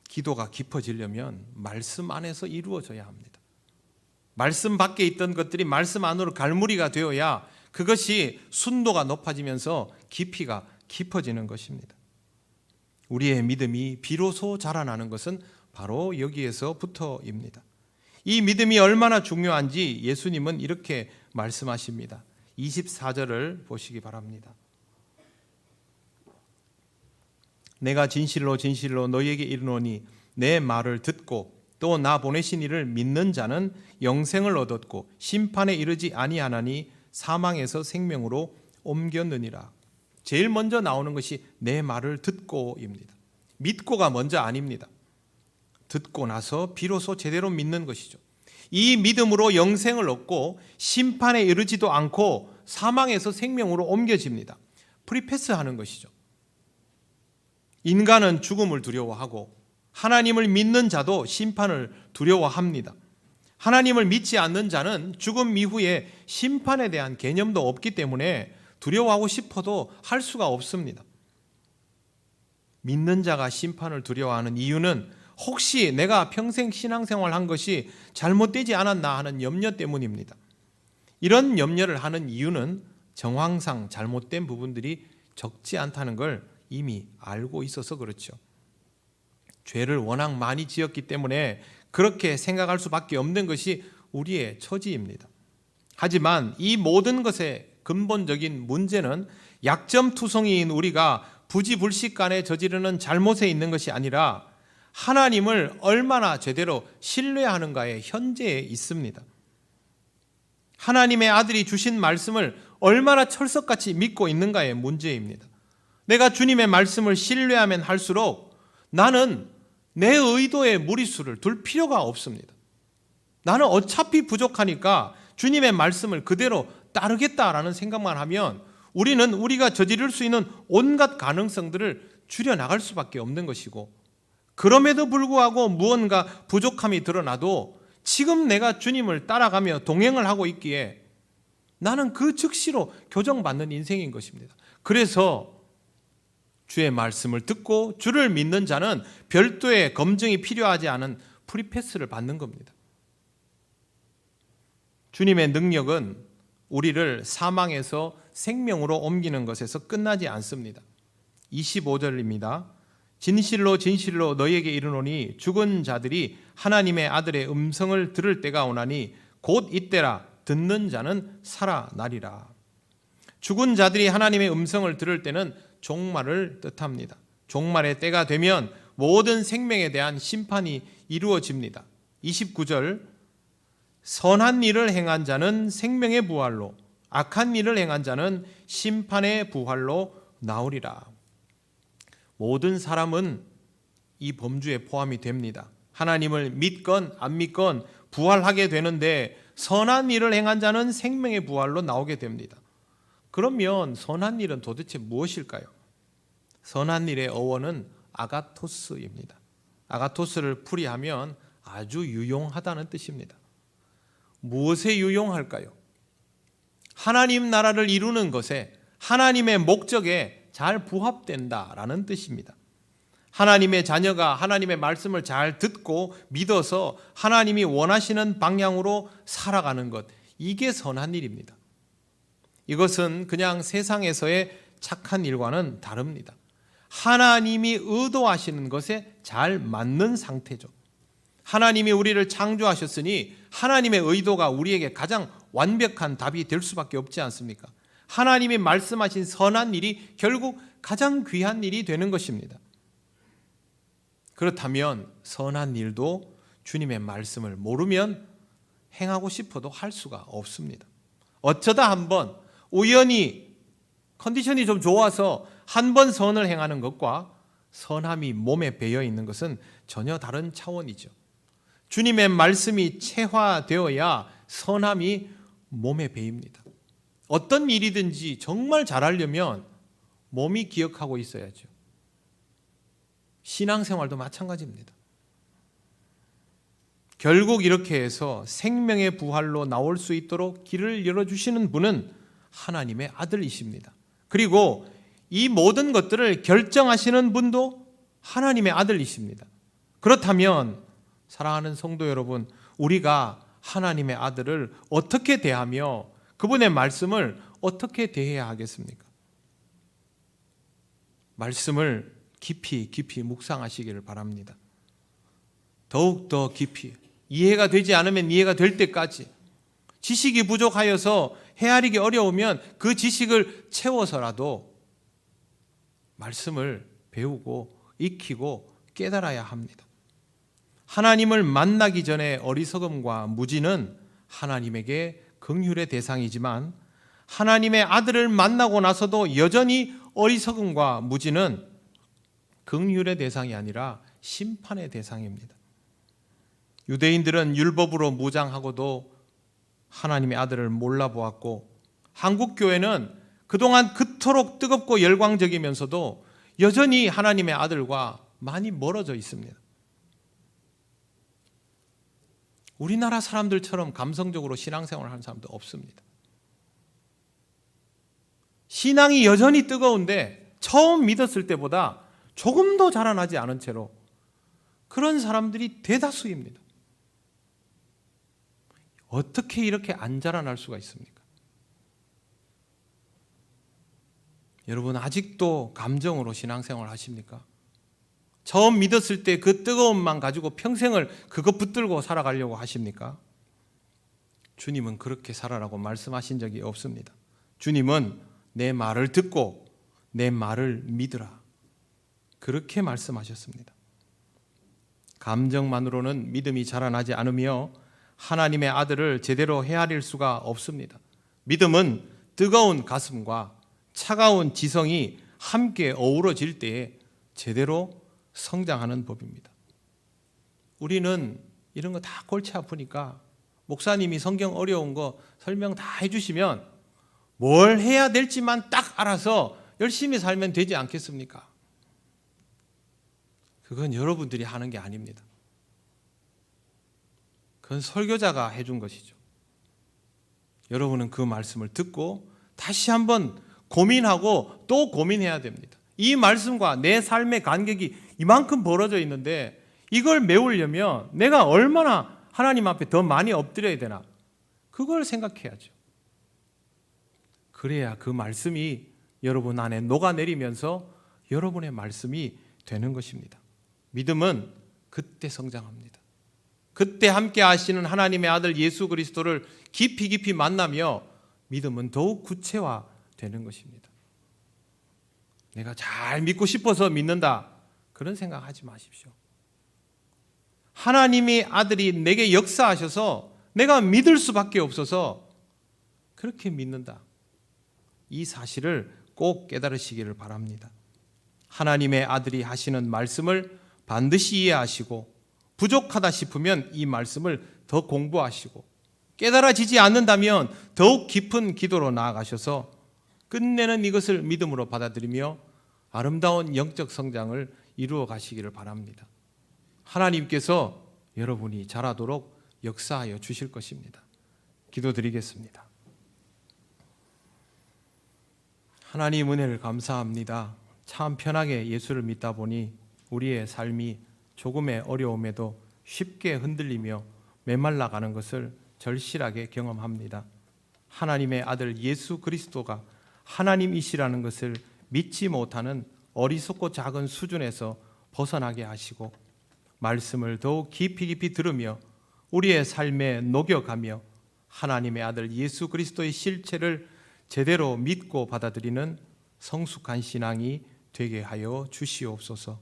기도가 깊어지려면 말씀 안에서 이루어져야 합니다. 말씀 밖에 있던 것들이 말씀 안으로 갈무리가 되어야 그것이 순도가 높아지면서 깊이가 깊어지는 것입니다. 우리의 믿음이 비로소 자라나는 것은 바로 여기에서부터입니다. 이 믿음이 얼마나 중요한지 예수님은 이렇게 말씀하십니다. 24절을 보시기 바랍니다. 내가 진실로 진실로 너희에게 이르노니 내 말을 듣고 또 나 보내신 이를 믿는 자는 영생을 얻었고 심판에 이르지 아니하나니 사망에서 생명으로 옮겼느니라. 제일 먼저 나오는 것이 내 말을 듣고입니다. 믿고가 먼저 아닙니다. 듣고 나서 비로소 제대로 믿는 것이죠. 이 믿음으로 영생을 얻고 심판에 이르지도 않고 사망에서 생명으로 옮겨집니다. 프리패스하는 것이죠. 인간은 죽음을 두려워하고 하나님을 믿는 자도 심판을 두려워합니다. 하나님을 믿지 않는 자는 죽음 이후에 심판에 대한 개념도 없기 때문에 두려워하고 싶어도 할 수가 없습니다. 믿는 자가 심판을 두려워하는 이유는 혹시 내가 평생 신앙생활 한 것이 잘못되지 않았나 하는 염려 때문입니다. 이런 염려를 하는 이유는 정황상 잘못된 부분들이 적지 않다는 걸 이미 알고 있어서 그렇죠. 죄를 워낙 많이 지었기 때문에 그렇게 생각할 수밖에 없는 것이 우리의 처지입니다. 하지만 이 모든 것의 근본적인 문제는 약점투성이인 우리가 부지불식간에 저지르는 잘못에 있는 것이 아니라 하나님을 얼마나 제대로 신뢰하는가의 현재에 있습니다. 하나님의 아들이 주신 말씀을 얼마나 철석같이 믿고 있는가의 문제입니다. 내가 주님의 말씀을 신뢰하면 할수록 나는 내 의도에 무리수를 둘 필요가 없습니다. 나는 어차피 부족하니까 주님의 말씀을 그대로 따르겠다라는 생각만 하면 우리는 우리가 저지를 수 있는 온갖 가능성들을 줄여나갈 수밖에 없는 것이고, 그럼에도 불구하고 무언가 부족함이 드러나도 지금 내가 주님을 따라가며 동행을 하고 있기에 나는 그 즉시로 교정받는 인생인 것입니다. 그래서 주의 말씀을 듣고 주를 믿는 자는 별도의 검증이 필요하지 않은 프리패스를 받는 겁니다. 주님의 능력은 우리를 사망에서 생명으로 옮기는 것에서 끝나지 않습니다. 25절입니다. 진실로 진실로 너희에게 이르노니 죽은 자들이 하나님의 아들의 음성을 들을 때가 오나니 곧 이때라. 듣는 자는 살아나리라. 죽은 자들이 하나님의 음성을 들을 때는 종말을 뜻합니다. 종말의 때가 되면 모든 생명에 대한 심판이 이루어집니다. 29절, 선한 일을 행한 자는 생명의 부활로, 악한 일을 행한 자는 심판의 부활로 나오리라. 모든 사람은 이 범주에 포함이 됩니다. 하나님을 믿건 안 믿건 부활하게 되는데 선한 일을 행한 자는 생명의 부활로 나오게 됩니다. 그러면 선한 일은 도대체 무엇일까요? 선한 일의 어원은 아가토스입니다. 아가토스를 풀이하면 아주 유용하다는 뜻입니다. 무엇에 유용할까요? 하나님 나라를 이루는 것에, 하나님의 목적에 잘 부합된다라는 뜻입니다. 하나님의 자녀가 하나님의 말씀을 잘 듣고 믿어서 하나님이 원하시는 방향으로 살아가는 것, 이게 선한 일입니다. 이것은 그냥 세상에서의 착한 일과는 다릅니다. 하나님이 의도하시는 것에 잘 맞는 상태죠. 하나님이 우리를 창조하셨으니 하나님의 의도가 우리에게 가장 완벽한 답이 될 수밖에 없지 않습니까? 하나님이 말씀하신 선한 일이 결국 가장 귀한 일이 되는 것입니다. 그렇다면 선한 일도 주님의 말씀을 모르면 행하고 싶어도 할 수가 없습니다. 어쩌다 한번 우연히 컨디션이 좀 좋아서 한 번 선을 행하는 것과 선함이 몸에 배어 있는 것은 전혀 다른 차원이죠. 주님의 말씀이 체화되어야 선함이 몸에 배입니다. 어떤 일이든지 정말 잘하려면 몸이 기억하고 있어야죠. 신앙생활도 마찬가지입니다. 결국 이렇게 해서 생명의 부활로 나올 수 있도록 길을 열어주시는 분은 하나님의 아들이십니다. 그리고 이 모든 것들을 결정하시는 분도 하나님의 아들이십니다. 그렇다면 사랑하는 성도 여러분, 우리가 하나님의 아들을 어떻게 대하며 그분의 말씀을 어떻게 대해야 하겠습니까? 말씀을 깊이 묵상하시기를 바랍니다. 더욱더 깊이, 이해가 되지 않으면 이해가 될 때까지, 지식이 부족하여서 헤아리기 어려우면 그 지식을 채워서라도 말씀을 배우고 익히고 깨달아야 합니다. 하나님을 만나기 전에 어리석음과 무지는 하나님에게 긍휼의 대상이지만 하나님의 아들을 만나고 나서도 여전히 어리석음과 무지는 긍휼의 대상이 아니라 심판의 대상입니다. 유대인들은 율법으로 무장하고도 하나님의 아들을 몰라보았고, 한국 교회는 그동안 그토록 뜨겁고 열광적이면서도 여전히 하나님의 아들과 많이 멀어져 있습니다. 우리나라 사람들처럼 감성적으로 신앙생활을 하는 사람도 없습니다. 신앙이 여전히 뜨거운데 처음 믿었을 때보다 조금 더 자라나지 않은 채로 그런 사람들이 대다수입니다. 어떻게 이렇게 안 자라날 수가 있습니까? 여러분 아직도 감정으로 신앙생활 하십니까? 처음 믿었을 때 그 뜨거움만 가지고 평생을 그거 붙들고 살아가려고 하십니까? 주님은 그렇게 살아라고 말씀하신 적이 없습니다. 주님은 내 말을 듣고 내 말을 믿으라, 그렇게 말씀하셨습니다. 감정만으로는 믿음이 자라나지 않으며 하나님의 아들을 제대로 헤아릴 수가 없습니다. 믿음은 뜨거운 가슴과 차가운 지성이 함께 어우러질 때에 제대로 성장하는 법입니다. 우리는 이런 거 다 골치 아프니까 목사님이 성경 어려운 거 설명 다 해주시면 뭘 해야 될지만 딱 알아서 열심히 살면 되지 않겠습니까? 그건 여러분들이 하는 게 아닙니다. 그건 설교자가 해준 것이죠. 여러분은 그 말씀을 듣고 다시 한번 고민하고 또 고민해야 됩니다. 이 말씀과 내 삶의 간격이 이만큼 벌어져 있는데 이걸 메우려면 내가 얼마나 하나님 앞에 더 많이 엎드려야 되나, 그걸 생각해야죠. 그래야 그 말씀이 여러분 안에 녹아내리면서 여러분의 말씀이 되는 것입니다. 믿음은 그때 성장합니다. 그때 함께 하시는 하나님의 아들 예수 그리스도를 깊이 만나며 믿음은 더욱 구체화되는 것입니다. 내가 잘 믿고 싶어서 믿는다, 그런 생각하지 마십시오. 하나님의 아들이 내게 역사하셔서 내가 믿을 수밖에 없어서 그렇게 믿는다, 이 사실을 꼭 깨달으시기를 바랍니다. 하나님의 아들이 하시는 말씀을 반드시 이해하시고 부족하다 싶으면 이 말씀을 더 공부하시고 깨달아지지 않는다면 더욱 깊은 기도로 나아가셔서 끝내는 이것을 믿음으로 받아들이며 아름다운 영적 성장을 이루어 가시기를 바랍니다. 하나님께서 여러분이 자라도록 역사하여 주실 것입니다. 기도드리겠습니다. 하나님 은혜를 감사합니다. 참 편하게 예수를 믿다 보니 우리의 삶이 조금의 어려움에도 쉽게 흔들리며 메말라가는 것을 절실하게 경험합니다. 하나님의 아들 예수 그리스도가 하나님이시라는 것을 믿지 못하는 어리석고 작은 수준에서 벗어나게 하시고 말씀을 더욱 깊이 들으며 우리의 삶에 녹여가며 하나님의 아들 예수 그리스도의 실체를 제대로 믿고 받아들이는 성숙한 신앙이 되게 하여 주시옵소서.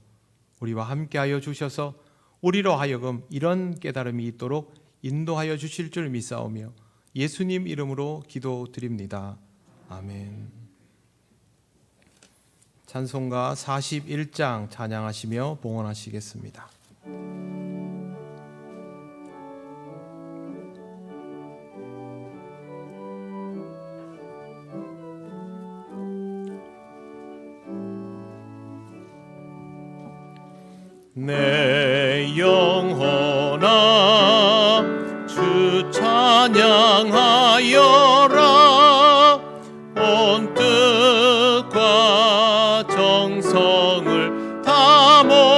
우리와 함께하여 주셔서 우리로 하여금 이런 깨달음이 있도록 인도하여 주실 줄 믿사오며 예수님 이름으로 기도드립니다. 아멘. 찬송가 41장 찬양하시며 봉헌하시겠습니다. 내 영혼아 주 찬양하여라. 온 뜻과 정성을 다 모아서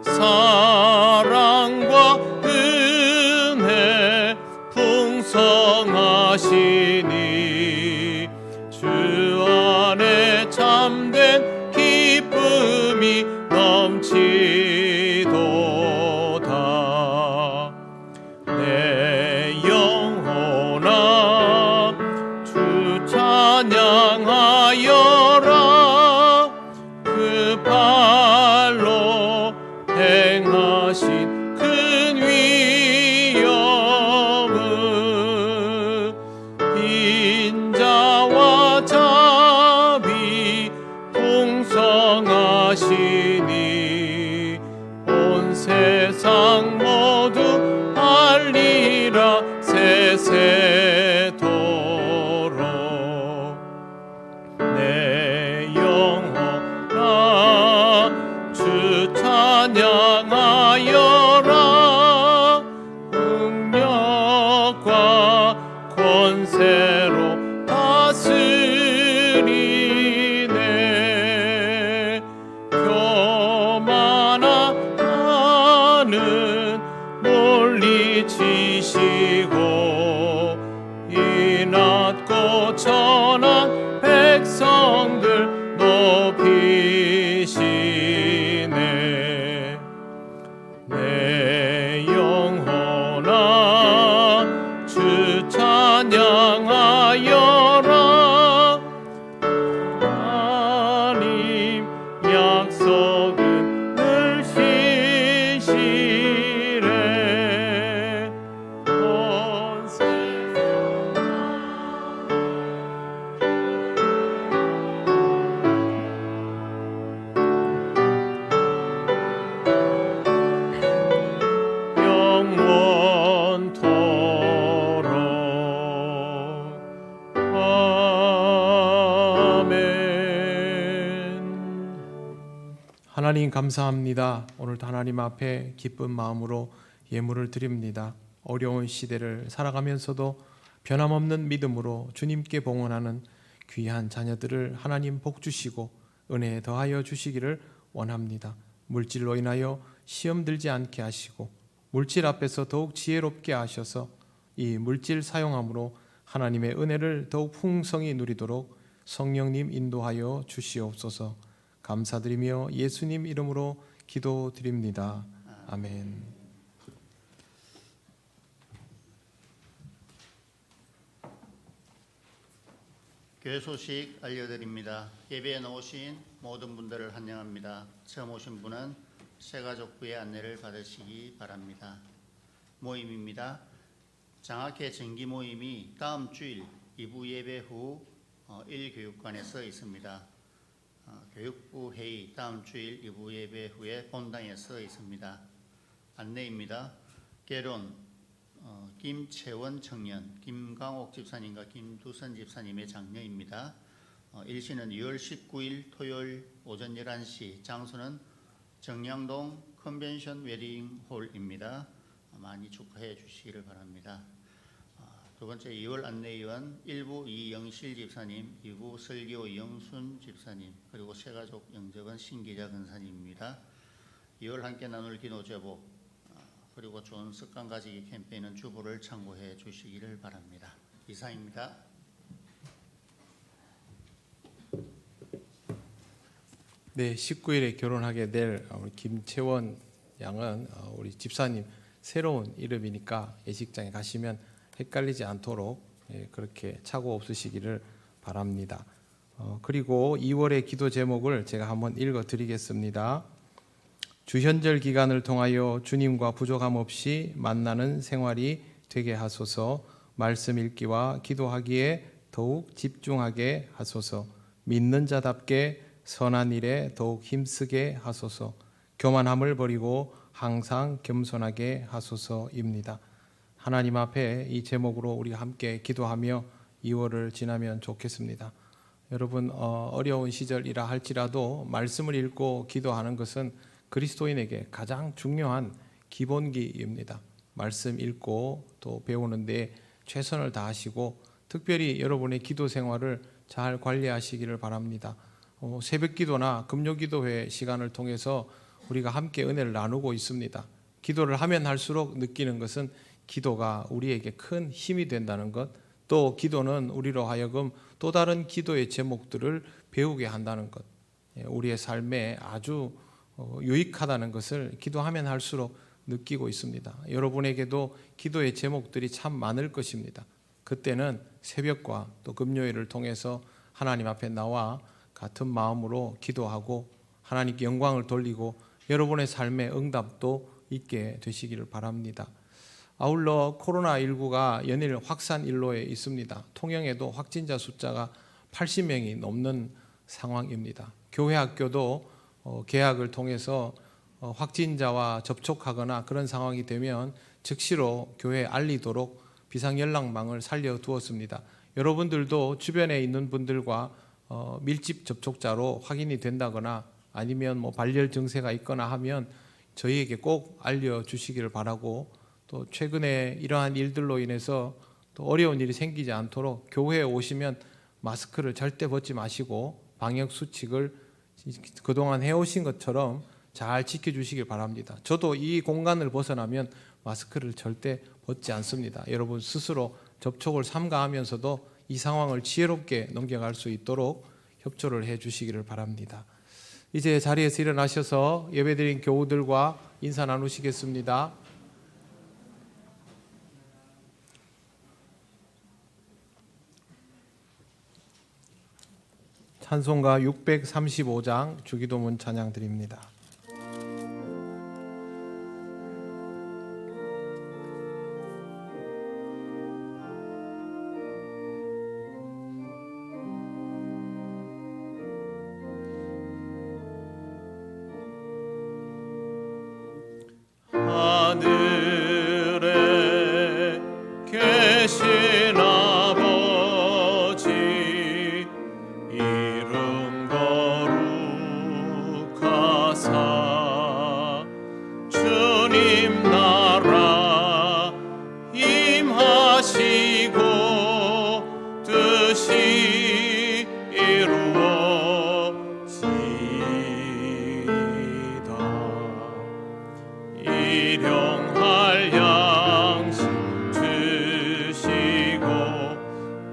사랑과 은혜 풍성하시니 주 안에 참된 기쁨이 넘치도다. 내 영혼아 주 찬양하여라. 그 발로 행하신 큰 위엄을 인자와 자비 풍성하시니 온 세상 모두 알리라 세세토록. 내 영혼아 주 찬양하여라. 능력과 권세로 다스리네. 친히 지시고 이 낮고 천한 백성들 높이시네. 내 영혼아 주 찬양하여라. 하나님 약속은 늘 신실해. 온 세상 영원토록. 아멘. 하나님 감사합니다. 오늘도 하나님 앞에 기쁜 마음으로 예물을 드립니다. 어려운 시대를 살아가면서도 변함없는 믿음으로 주님께 봉헌하는 귀한 자녀들을 하나님 복 주시고 은혜에 더하여 주시기를 원합니다. 물질로 인하여 시험 들지 않게 하시고 물질 앞에서 더욱 지혜롭게 하셔서 이 물질 사용함으로 하나님의 은혜를 더욱 풍성히 누리도록 성령님 인도하여 주시옵소서. 감사드리며 예수님 이름으로 기도드립니다. 아멘. 교회 소식 알려드립니다. 예배에 나오신 모든 분들을 환영합니다. 처음 오신 분은 새가족부의 안내를 받으시기 바랍니다. 모임입니다. 장학회 정기 모임이 다음 주일 2부 예배 후 1교육관에서 있습니다. 교육부 회의 다음 주일 2부 예배 후에 본당에서 있습니다. 안내입니다. 결혼 김채원 청년, 김강옥 집사님과 김두선 집사님의 장녀입니다. 일시는 2월 19일 토요일 오전 11시, 장소는 정량동 컨벤션 웨딩홀입니다. 많이 축하해 주시기를 바랍니다. 두 번째 2월 안내위원 1부 이영실 집사님, 2부 설교 이영순 집사님, 그리고 새가족 영접은 신기자 근사님입니다. 2월 함께 나눌 기도 제목 그리고 좋은 습관 가지기 캠페인은 주보를 참고해 주시기를 바랍니다. 이상입니다. 네, 19일에 결혼하게 될 우리 김채원 양은 우리 집사님 새로운 이름이니까 예식장에 가시면 헷갈리지 않도록 그렇게 착오 없으시기를 바랍니다. 그리고 2월의 기도 제목을 제가 한번 읽어드리겠습니다. 주현절 기간을 통하여 주님과 부족함 없이 만나는 생활이 되게 하소서. 말씀 읽기와 기도하기에 더욱 집중하게 하소서. 믿는 자답게 선한 일에 더욱 힘쓰게 하소서. 교만함을 버리고 항상 겸손하게 하소서입니다. 하나님 앞에 이 제목으로 우리가 함께 기도하며 2월을 지나면 좋겠습니다. 여러분 어려운 시절이라 할지라도 말씀을 읽고 기도하는 것은 그리스도인에게 가장 중요한 기본기입니다. 말씀 읽고 또 배우는 데 최선을 다하시고 특별히 여러분의 기도 생활을 잘 관리하시기를 바랍니다. 새벽 기도나 금요 기도회 시간을 통해서 우리가 함께 은혜를 나누고 있습니다. 기도를 하면 할수록 느끼는 것은 기도가 우리에게 큰 힘이 된다는 것, 또 기도는 우리로 하여금 또 다른 기도의 제목들을 배우게 한다는 것, 우리의 삶에 아주 유익하다는 것을 기도하면 할수록 느끼고 있습니다. 여러분에게도 기도의 제목들이 참 많을 것입니다. 그때는 새벽과 또 금요일을 통해서 하나님 앞에 나와 같은 마음으로 기도하고 하나님께 영광을 돌리고 여러분의 삶의 응답도 있게 되시기를 바랍니다. 아울러 코로나19가 연일 확산 일로에 있습니다. 통영에도 확진자 숫자가 80명이 넘는 상황입니다. 교회 학교도 계약을 통해서 확진자와 접촉하거나 그런 상황이 되면 즉시로 교회에 알리도록 비상연락망을 살려두었습니다. 여러분들도 주변에 있는 분들과 밀집 접촉자로 확인이 된다거나 아니면 발열 증세가 있거나 하면 저희에게 꼭 알려주시기를 바라고, 또 최근에 이러한 일들로 인해서 또 어려운 일이 생기지 않도록 교회에 오시면 마스크를 절대 벗지 마시고 방역 수칙을 그동안 해오신 것처럼 잘 지켜주시길 바랍니다. 저도 이 공간을 벗어나면 마스크를 절대 벗지 않습니다. 여러분 스스로 접촉을 삼가하면서도 이 상황을 지혜롭게 넘겨갈 수 있도록 협조를 해 주시기를 바랍니다. 이제 자리에서 일어나셔서 예배드린 교우들과 인사 나누시겠습니다. 찬송가 635장 주기도문 찬양 드립니다. 하늘에 계신 아버지 이름 거룩하사 주님 나라 임하시고 뜻이 이루어지이다. 일용할 양식 주시고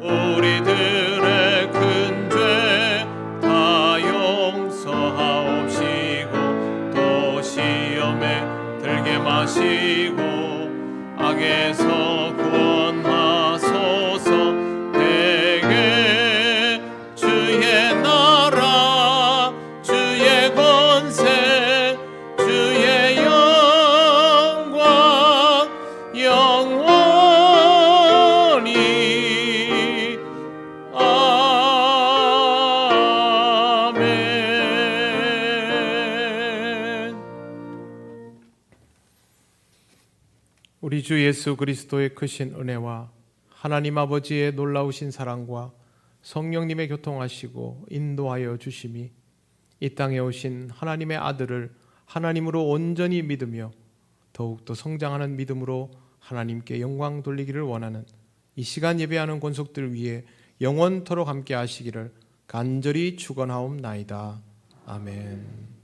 우리들의 큰 죄 다 용서하옵시고 또 시험에 들게 마시고 악에서 구원하소서. 대개 주의 나라 주의 권세 주의 영광 영원히 아멘. 우리 주 예수 그리스도의 크신 은혜와 하나님 아버지의 놀라우신 사랑과 성령님의 교통하시고 인도하여 주심이 이 땅에 오신 하나님의 아들을 하나님으로 온전히 믿으며 더욱더 성장하는 믿음으로 하나님께 영광 돌리기를 원하는 이 시간 예배하는 권속들 위해 영원토록 함께 하시기를 간절히 축원하옵나이다. 아멘.